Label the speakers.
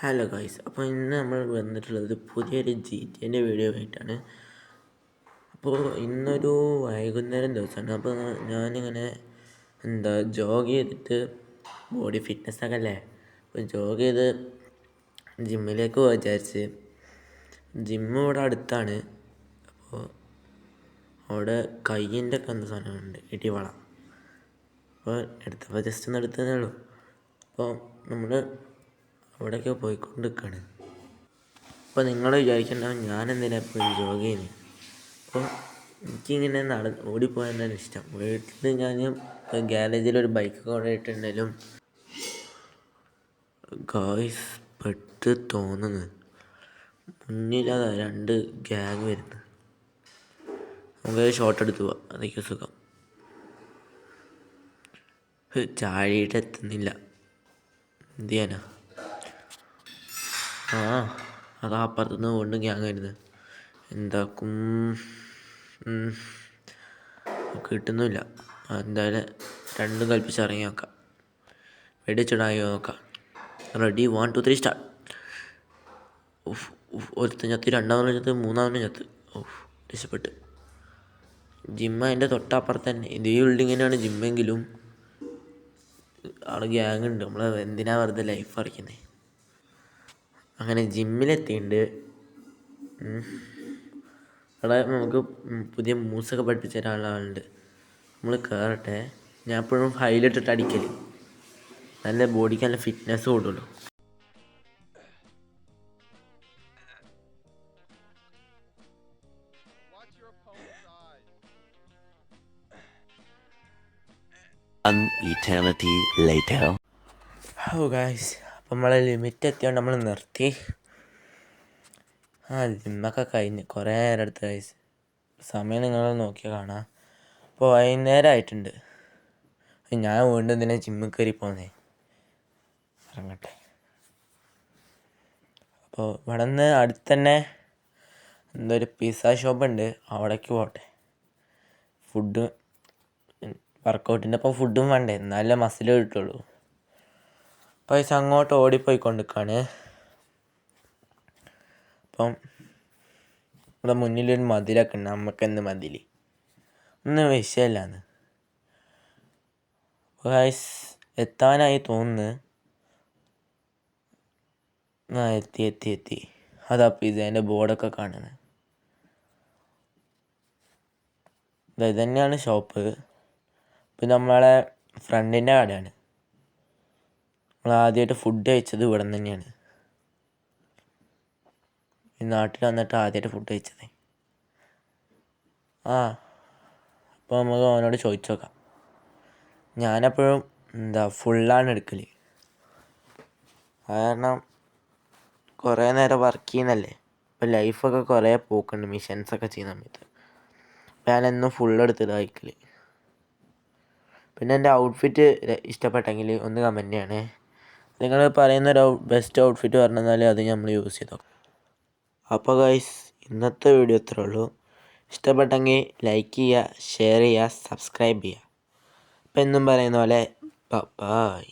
Speaker 1: Hello guys, അപ്പോൾ ഇന്ന് നമ്മൾ വന്നിട്ടുള്ളത് പുതിയൊരു GTA വീഡിയോ ആയിട്ടാണ്. അപ്പോൾ ഇന്നൊരു വൈകുന്നേരം ദിവസമാണ്. അപ്പോൾ ഞാനിങ്ങനെ ജോഗ് ചെയ്തിട്ട് ബോഡി ഫിറ്റ്നസ്സൊക്കെ അല്ലേ, അപ്പോൾ ജോഗ് ചെയ്ത് ജിമ്മിലേക്ക് പോകാൻ വിചാരിച്ച്. ജിമ്മ് ഇവിടെ അടുത്താണ്. അപ്പോൾ അവിടെ കയ്യിൻ്റെ ഒക്കെ എന്താ സാധനമുണ്ട്, ഇടിവള. അപ്പോൾ എടുത്തപ്പോൾ ജസ്റ്റ് ഒന്ന് എടുത്തതേ ഉള്ളൂ. അപ്പോൾ നമ്മൾ അവിടെയൊക്കെ പോയിക്കൊണ്ടിരിക്കുകയാണ്. അപ്പോൾ നിങ്ങൾ വിചാരിക്കേണ്ടാവും ഞാനെന്തിനാ ഇപ്പോൾ ജോഗ് ചെയ്യുന്നത്. അപ്പോൾ എനിക്കിങ്ങനെ ഓടിപ്പോയാൽ തന്നെ ഇഷ്ടം. വീട്ടിൽ ഞാൻ ഗ്യാരേജിലൊരു ബൈക്ക് കൊണ്ടുപോയിട്ടുണ്ടെങ്കിലും ഗായ്സ് പെട്ട് തോന്നുന്നത് മുന്നിലതാ 2 ഗ്യാങ് വരുന്നത്. നമുക്കൊരു ഷോട്ട് എടുത്ത് പോവാം, അതൊക്കെ സുഖം. ചാടിയിട്ട് എത്തുന്നില്ല, എന്ത് ചെയ്യാനാ. അതാ അപ്പുറത്തുനിന്ന് വീണ്ടും ഗ്യാങ് വരുന്നത്. എന്താക്കും കിട്ടുന്നില്ല. എന്തായാലും രണ്ടും കൽപ്പിച്ച് ഇറങ്ങി നോക്കാം, വെടിച്ചിടായോ നോക്കാം. Ready, 1 2 3 start. ഒരുത്ത ചത്ത്, രണ്ടാമത് ചത്ത്, മൂന്നാമത് ചത്ത്. രക്ഷപ്പെട്ട്. ജിമ്മ് അതിൻ്റെ തൊട്ടപ്പുറത്ത് തന്നെ. ഇതേ ബിൽഡിങ്ങിനാണ് ജിമ്മെങ്കിലും അവിടെ ഗ്യാങ് ഉണ്ട്. നമ്മൾ എന്തിനാ വെറുതെ ലൈഫ് അറിയിക്കുന്നത്. അങ്ങനെ ജിമ്മിലെത്തിയിട്ടുണ്ട്. അവിടെ നമുക്ക് പുതിയ മൂവ്സൊക്കെ പഠിപ്പിച്ച ഒരാളുണ്ട്. നമ്മൾ കയറട്ടെ. ഞാൻ എപ്പോഴും ഹൈലിട്ടിട്ട് അടിക്കൽ, നല്ല ബോഡിക്ക് നല്ല ഫിറ്റ്നസ് കൂടുള്ളൂ. ഹലോ ഗായ്സ്, അപ്പം നമ്മളെ ലിമിറ്റ് എത്തിയോണ്ട് നമ്മൾ നിർത്തി. ജിമ്മൊക്കെ കഴിഞ്ഞ് കുറേ നേരം എടുത്ത് ഗായ്സ്. സമയം നിങ്ങൾ നോക്കിയാൽ കാണാം. അപ്പോൾ വൈകുന്നേരം ആയിട്ടുണ്ട്. ഞാൻ വീണ്ടും ഇതിനെ ജിമ്മിൽ കയറി പോന്നേ. ഇറങ്ങട്ടെ. അപ്പോൾ ഇവിടെ നിന്ന് അടുത്ത് തന്നെ ഒരു പിസ്സ ഷോപ്പുണ്ട്, അവിടേക്ക് പോട്ടെ. ഫുഡ് വർക്കൗട്ടിൻ്റെ ഒപ്പം ഫുഡും വേണ്ടേ, എന്നാലേ മസിൽ കിട്ടുള്ളൂ. പൈസ അങ്ങോട്ട് ഓടിപ്പോയിക്കൊണ്ടിരിക്കുകയാണ്. അപ്പം ഇവിടെ മുന്നിലൊരു മതിലൊക്കെ ഉണ്ട്. നമുക്കെന്ത് മതിൽ, ഒന്നും വിഷയമില്ലാന്ന്. അപ്പോൾ ഗൈസ് എത്താനായി തോന്നുന്നു. എത്തി. അതാ പിസ്സേൻ്റെ ബോർഡൊക്കെ കാണുന്നത്. ഇത് തന്നെയാണ് ഷോപ്പ്. പിന്നെ നമ്മളെ ഫ്രണ്ടിൻ്റെ കടയാണ്. നമ്മൾ ആദ്യമായിട്ട് ഫുഡ് കഴിച്ചത് ഇവിടെ നിന്ന് തന്നെയാണ്. ഈ നാട്ടിൽ വന്നിട്ട് ആദ്യമായിട്ട് ഫുഡ് കഴിച്ചത്. അപ്പോൾ നമുക്ക് അവനോട് ചോദിച്ചു നോക്കാം. ഞാനെപ്പോഴും ഫുള്ളാണ് എടുക്കൽ. കാരണം കുറേ നേരം വർക്ക് ചെയ്യുന്നല്ലേ, ഇപ്പോൾ ലൈഫൊക്കെ കുറേ പോക്കുണ്ട് മിഷൻസൊക്കെ ചെയ്യുന്ന സമയത്ത്. അപ്പോൾ ഞാനെന്നും ഫുള്ളെടുത്തിട്ട് കഴിക്കൽ. പിന്നെ എൻ്റെ ഔട്ട്ഫിറ്റ് ഇഷ്ടപ്പെട്ടെങ്കിൽ ഒന്ന് കമൻറ്റ് ചെയ്യണേ. നിങ്ങൾ പറയുന്നൊരു ബെസ്റ്റ് ഔട്ട്ഫിറ്റ് പറഞ്ഞു തന്നാൽ അത് നമ്മൾ യൂസ് ചെയ്തോ. അപ്പോൾ ഗൈസ് ഇന്നത്തെ വീഡിയോ ഇത്രേ ഉള്ളൂ. ഇഷ്ടപ്പെട്ടെങ്കിൽ ലൈക്ക് ചെയ്യുക, ഷെയർ ചെയ്യുക, സബ്സ്ക്രൈബ് ചെയ്യുക. അപ്പം എന്നും പറയുന്ന പോലെ ബൈ.